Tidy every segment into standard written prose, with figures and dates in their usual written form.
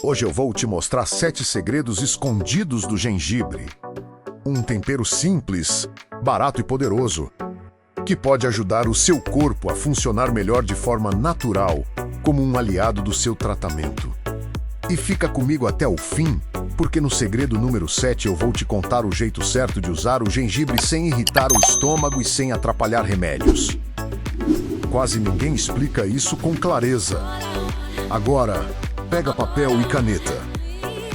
Hoje eu vou te mostrar 7 segredos escondidos do gengibre. Um tempero simples, barato e poderoso, que pode ajudar o seu corpo a funcionar melhor de forma natural, como um aliado do seu tratamento. E fica comigo até o fim, porque no segredo número 7 eu vou te contar o jeito certo de usar o gengibre sem irritar o estômago e sem atrapalhar remédios. Quase ninguém explica isso com clareza. Agora, pega papel e caneta.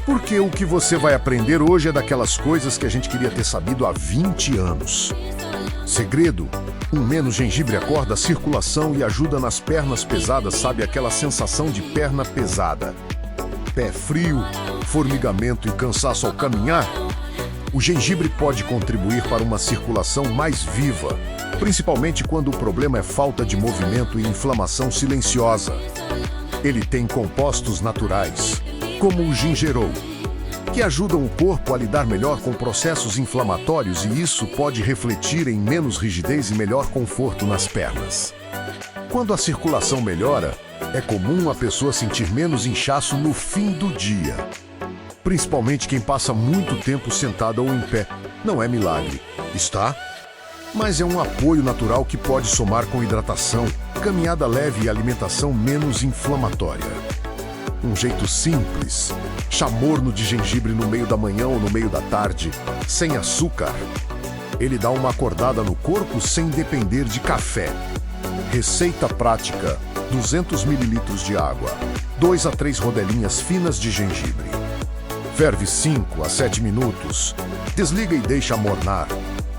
Porque o que você vai aprender hoje é daquelas coisas que a gente queria ter sabido há 20 anos. Segredo: menos gengibre acorda a circulação e ajuda nas pernas pesadas, sabe aquela sensação de perna pesada? Pé frio, formigamento e cansaço ao caminhar? O gengibre pode contribuir para uma circulação mais viva, principalmente quando o problema é falta de movimento e inflamação silenciosa. Ele tem compostos naturais, como o gingerol, que ajudam o corpo a lidar melhor com processos inflamatórios, e isso pode refletir em menos rigidez e melhor conforto nas pernas. Quando a circulação melhora, é comum a pessoa sentir menos inchaço no fim do dia. Principalmente quem passa muito tempo sentado ou em pé. Não é milagre, está? Mas é um apoio natural que pode somar com hidratação, caminhada leve e alimentação menos inflamatória. Um jeito simples: chá morno de gengibre no meio da manhã ou no meio da tarde, sem açúcar. Ele dá uma acordada no corpo sem depender de café. Receita prática: 200 ml de água, 2 a 3 rodelinhas finas de gengibre. Ferve 5 a 7 minutos. Desliga e deixa amornar.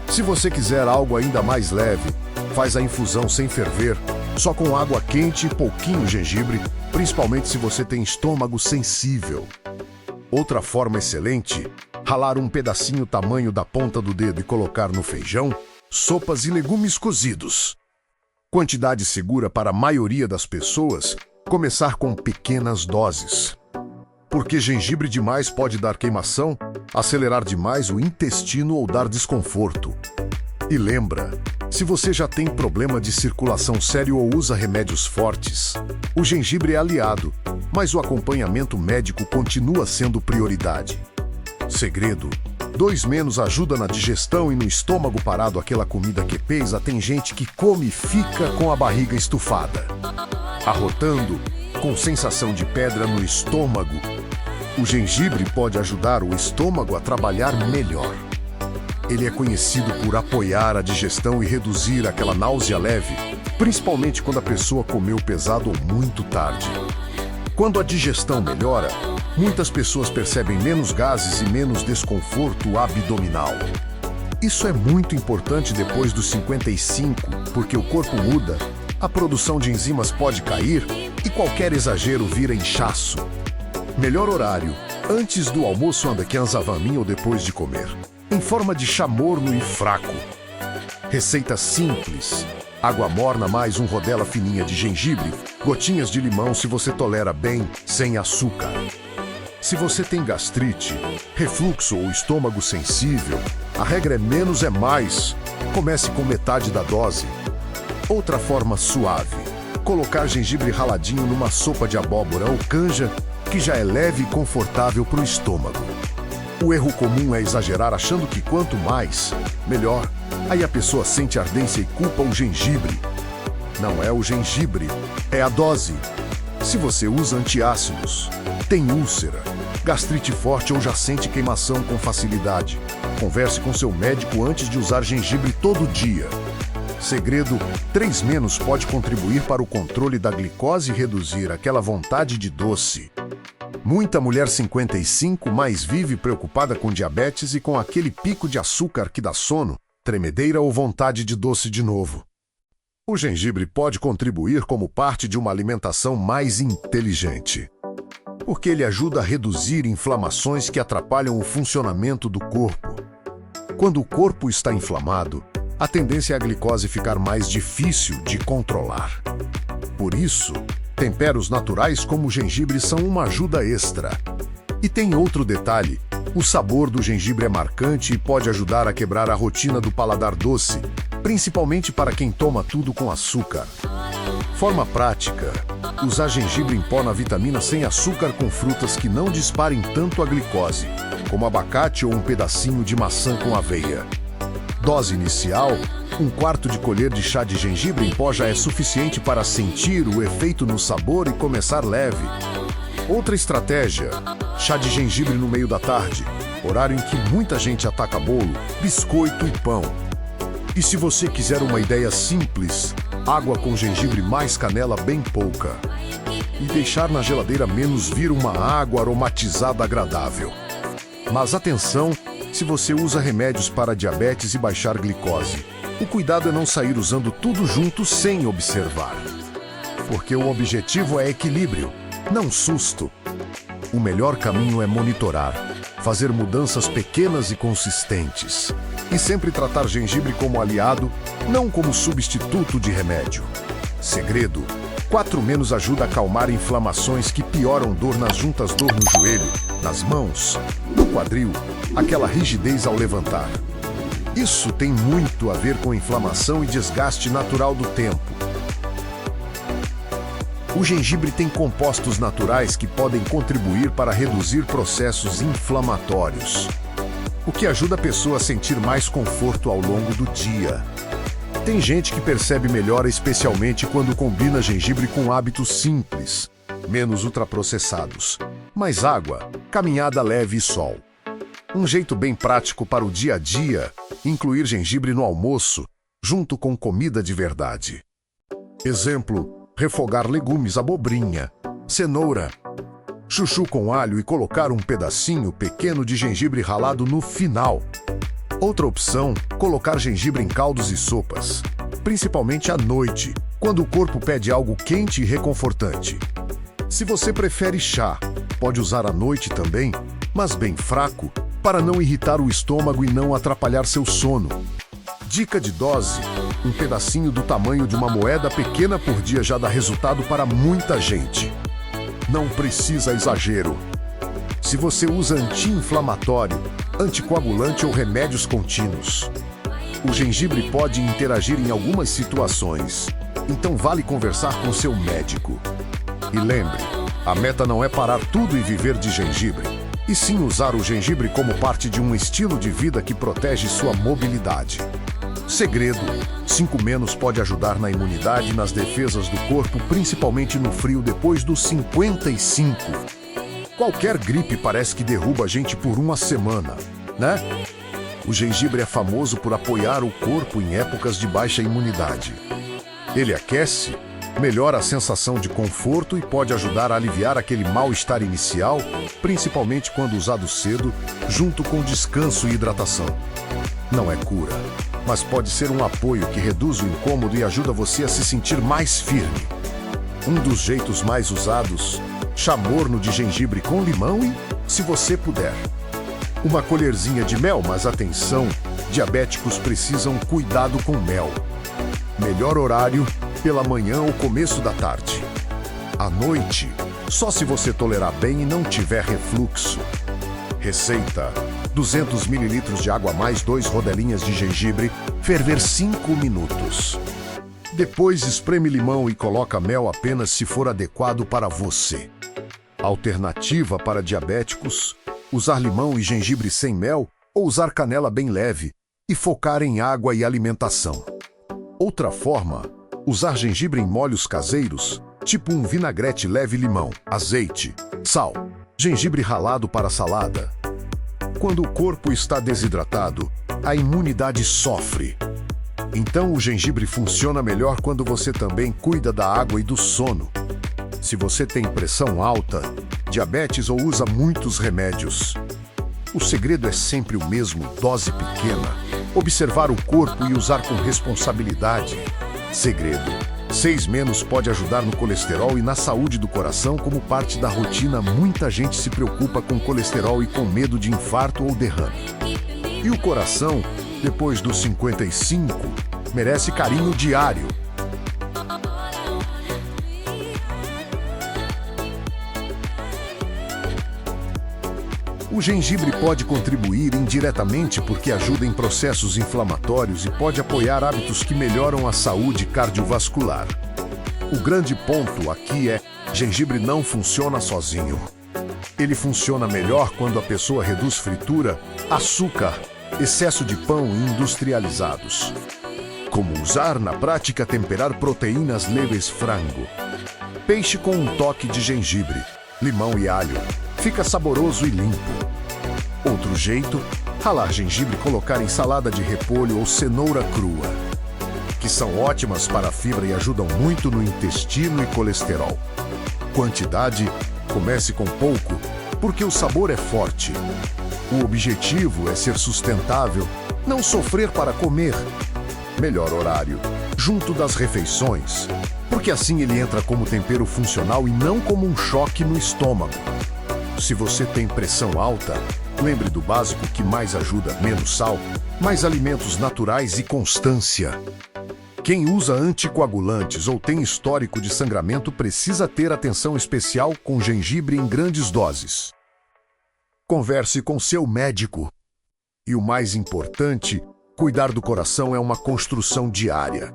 Se você quiser algo ainda mais leve, faz a infusão sem ferver, só com água quente e pouquinho gengibre, principalmente se você tem estômago sensível. Outra forma excelente: ralar um pedacinho tamanho da ponta do dedo e colocar no feijão, sopas e legumes cozidos. Quantidade segura para a maioria das pessoas: começar com pequenas doses. Porque gengibre demais pode dar queimação, acelerar demais o intestino ou dar desconforto. E lembra, se você já tem problema de circulação sério ou usa remédios fortes, o gengibre é aliado, mas o acompanhamento médico continua sendo prioridade. Segredo: 2 menos ajuda na digestão e no estômago parado, aquela comida que pesa. Tem gente que come e fica com a barriga estufada, arrotando, com sensação de pedra no estômago. O gengibre pode ajudar o estômago a trabalhar melhor. Ele é conhecido por apoiar a digestão e reduzir aquela náusea leve, principalmente quando a pessoa comeu pesado ou muito tarde. Quando a digestão melhora, muitas pessoas percebem menos gases e menos desconforto abdominal. Isso é muito importante depois dos 55, porque o corpo muda, a produção de enzimas pode cair e qualquer exagero vira inchaço. Melhor horário: antes do almoço, anda que anzavamin, ou depois de comer, em forma de chá morno e fraco. Receita simples: água morna mais rodela fininha de gengibre, gotinhas de limão se você tolera bem, sem açúcar. Se você tem gastrite, refluxo ou estômago sensível, a regra é menos é mais. Comece com metade da dose. Outra forma suave: colocar gengibre raladinho numa sopa de abóbora ou canja, que já é leve e confortável para o estômago. O erro comum é exagerar achando que quanto mais, melhor. Aí a pessoa sente ardência e culpa o gengibre. Não é o gengibre, é a dose. Se você usa antiácidos, tem úlcera, gastrite forte ou já sente queimação com facilidade, converse com seu médico antes de usar gengibre todo dia. Segredo: 3 menos pode contribuir para o controle da glicose e reduzir aquela vontade de doce. Muita mulher 55 mais vive preocupada com diabetes e com aquele pico de açúcar que dá sono, tremedeira ou vontade de doce de novo. O gengibre pode contribuir como parte de uma alimentação mais inteligente, porque ele ajuda a reduzir inflamações que atrapalham o funcionamento do corpo. Quando o corpo está inflamado, a tendência é a glicose ficar mais difícil de controlar. Por isso, temperos naturais como o gengibre são uma ajuda extra. E tem outro detalhe: o sabor do gengibre é marcante e pode ajudar a quebrar a rotina do paladar doce, principalmente para quem toma tudo com açúcar. Forma prática: usar gengibre em pó na vitamina sem açúcar com frutas que não disparem tanto a glicose, como abacate ou um pedacinho de maçã com aveia. Dose inicial: 1/4 de colher de chá de gengibre em pó já é suficiente para sentir o efeito no sabor e começar leve. Outra estratégia: chá de gengibre no meio da tarde, horário em que muita gente ataca bolo, biscoito e pão. E se você quiser uma ideia simples, água com gengibre mais canela bem pouca. E deixar na geladeira menos vir uma água aromatizada agradável. Mas atenção, se você usa remédios para diabetes e baixar glicose. O cuidado é não sair usando tudo junto sem observar. Porque o objetivo é equilíbrio, não susto. O melhor caminho é monitorar, fazer mudanças pequenas e consistentes. E sempre tratar gengibre como aliado, não como substituto de remédio. Segredo: 4- ajuda a acalmar inflamações que pioram dor nas juntas, dor no joelho, nas mãos, no quadril, aquela rigidez ao levantar. Isso tem muito a ver com inflamação e desgaste natural do tempo. O gengibre tem compostos naturais que podem contribuir para reduzir processos inflamatórios, o que ajuda a pessoa a sentir mais conforto ao longo do dia. Tem gente que percebe melhora especialmente quando combina gengibre com hábitos simples, menos ultraprocessados, mais água, caminhada leve e sol. Um jeito bem prático para o dia a dia: incluir gengibre no almoço, junto com comida de verdade. Exemplo: refogar legumes, abobrinha, cenoura, chuchu com alho e colocar um pedacinho pequeno de gengibre ralado no final. Outra opção: colocar gengibre em caldos e sopas, principalmente à noite, quando o corpo pede algo quente e reconfortante. Se você prefere chá, pode usar à noite também, mas bem fraco, para não irritar o estômago e não atrapalhar seu sono. Dica de dose: um pedacinho do tamanho de uma moeda pequena por dia já dá resultado para muita gente. Não precisa exagero. Se você usa anti-inflamatório, anticoagulante ou remédios contínuos, o gengibre pode interagir em algumas situações, então vale conversar com seu médico. E lembre, a meta não é parar tudo e viver de gengibre, e sim usar o gengibre como parte de um estilo de vida que protege sua mobilidade. Segredo: 5- pode ajudar na imunidade e nas defesas do corpo, principalmente no frio depois dos 55. Qualquer gripe parece que derruba a gente por uma semana, né? O gengibre é famoso por apoiar o corpo em épocas de baixa imunidade. Ele aquece, melhora a sensação de conforto e pode ajudar a aliviar aquele mal-estar inicial, principalmente quando usado cedo, junto com descanso e hidratação. Não é cura, mas pode ser um apoio que reduz o incômodo e ajuda você a se sentir mais firme. Um dos jeitos mais usados: chá morno de gengibre com limão e, se você puder, uma colherzinha de mel, mas atenção, diabéticos precisam cuidado com mel. Melhor horário: pela manhã ou começo da tarde. À noite, só se você tolerar bem e não tiver refluxo. Receita: 200 ml de água mais 2 rodelinhas de gengibre, ferver 5 minutos. Depois espreme limão e coloca mel apenas se for adequado para você. Alternativa para diabéticos: usar limão e gengibre sem mel ou usar canela bem leve e focar em água e alimentação. Outra forma: usar gengibre em molhos caseiros, tipo um vinagrete leve, limão, azeite, sal, gengibre ralado para salada. Quando o corpo está desidratado, a imunidade sofre. Então o gengibre funciona melhor quando você também cuida da água e do sono. Se você tem pressão alta, diabetes ou usa muitos remédios, o segredo é sempre o mesmo: dose pequena, observar o corpo e usar com responsabilidade. Segredo: 6- pode ajudar no colesterol e na saúde do coração como parte da rotina. Muita gente se preocupa com colesterol e com medo de infarto ou derrame. E o coração, depois dos 55, merece carinho diário. O gengibre pode contribuir indiretamente porque ajuda em processos inflamatórios e pode apoiar hábitos que melhoram a saúde cardiovascular. O grande ponto aqui é: gengibre não funciona sozinho. Ele funciona melhor quando a pessoa reduz fritura, açúcar, excesso de pão e industrializados. Como usar na prática temperar proteínas leves frango. Peixe com um toque de gengibre, limão e alho. Fica saboroso e limpo. Outro jeito, ralar gengibre e colocar em salada de repolho ou cenoura crua, que são ótimas para a fibra e ajudam muito no intestino e colesterol. Quantidade, comece com pouco, porque o sabor é forte. O objetivo é ser sustentável, não sofrer para comer. Melhor horário, junto das refeições, porque assim ele entra como tempero funcional e não como um choque no estômago. Se você tem pressão alta, lembre do básico que mais ajuda: menos sal, mais alimentos naturais e constância. Quem usa anticoagulantes ou tem histórico de sangramento precisa ter atenção especial com gengibre em grandes doses. Converse com seu médico. E o mais importante, cuidar do coração é uma construção diária.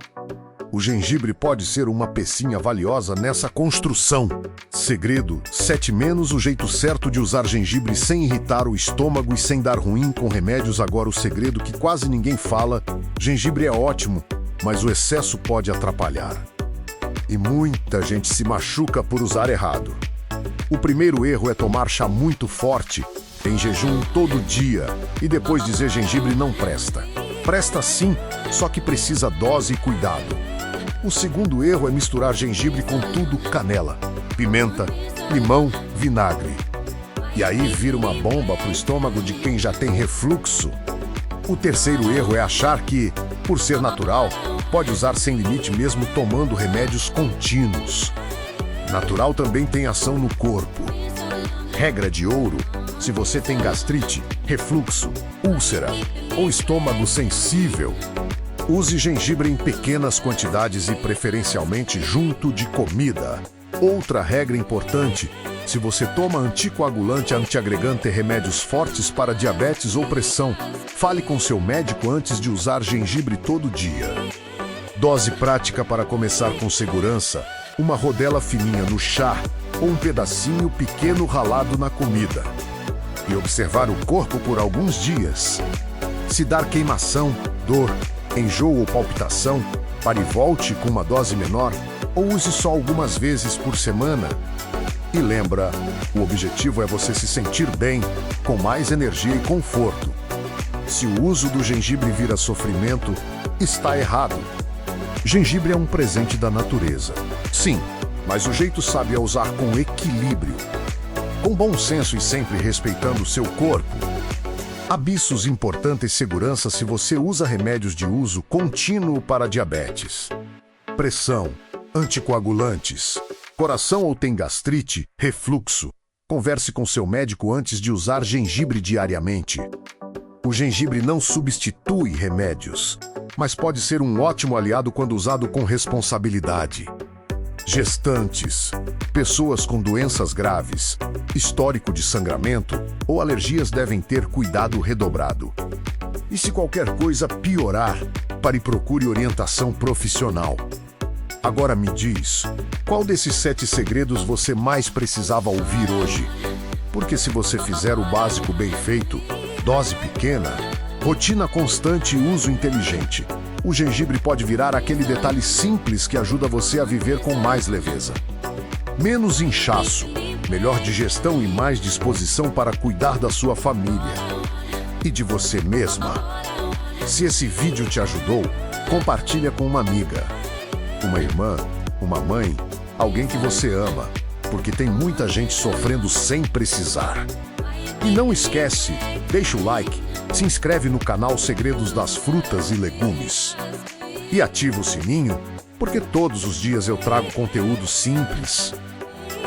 O gengibre pode ser uma pecinha valiosa nessa construção. Segredo: 7 menos o jeito certo de usar gengibre sem irritar o estômago e sem dar ruim com remédios. Agora o segredo que quase ninguém fala: gengibre é ótimo, mas o excesso pode atrapalhar. E muita gente se machuca por usar errado. O primeiro erro é tomar chá muito forte, em jejum todo dia, e depois dizer gengibre não presta. Presta sim, só que precisa dose e cuidado. O segundo erro é misturar gengibre com tudo: canela, pimenta, limão, vinagre. E aí vira uma bomba para o estômago de quem já tem refluxo. O terceiro erro é achar que, por ser natural, pode usar sem limite mesmo tomando remédios contínuos. Natural também tem ação no corpo. Regra de ouro: se você tem gastrite, refluxo, úlcera ou estômago sensível, use gengibre em pequenas quantidades e preferencialmente junto de comida. Outra regra importante: se você toma anticoagulante, antiagregante e remédios fortes para diabetes ou pressão, fale com seu médico antes de usar gengibre todo dia. Dose prática para começar com segurança: uma rodela fininha no chá ou um pedacinho pequeno ralado na comida. E observar o corpo por alguns dias. Se dar queimação, dor, enjoo ou palpitação, pare e volte com uma dose menor ou use só algumas vezes por semana. E lembra, o objetivo é você se sentir bem, com mais energia e conforto. Se o uso do gengibre vira sofrimento, está errado. Gengibre é um presente da natureza. Sim, mas o jeito sábio é usar com equilíbrio. Com bom senso e sempre respeitando o seu corpo. Avisos importantes: segurança se você usa remédios de uso contínuo para diabetes, pressão, anticoagulantes, coração ou tem gastrite, refluxo. Converse com seu médico antes de usar gengibre diariamente. O gengibre não substitui remédios, mas pode ser um ótimo aliado quando usado com responsabilidade. Gestantes, pessoas com doenças graves, histórico de sangramento ou alergias devem ter cuidado redobrado. E se qualquer coisa piorar, pare e procure orientação profissional. Agora me diz, qual desses 7 segredos você mais precisava ouvir hoje? Porque se você fizer o básico bem feito, dose pequena, rotina constante e uso inteligente, o gengibre pode virar aquele detalhe simples que ajuda você a viver com mais leveza. Menos inchaço, melhor digestão e mais disposição para cuidar da sua família e de você mesma. Se esse vídeo te ajudou, compartilha com uma amiga, uma irmã, uma mãe, alguém que você ama, porque tem muita gente sofrendo sem precisar. E não esquece, deixa o like, se inscreve no canal Segredos das Frutas e Legumes e ativa o sininho, porque todos os dias eu trago conteúdos simples,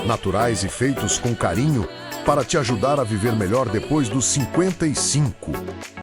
naturais e feitos com carinho para te ajudar a viver melhor depois dos 55.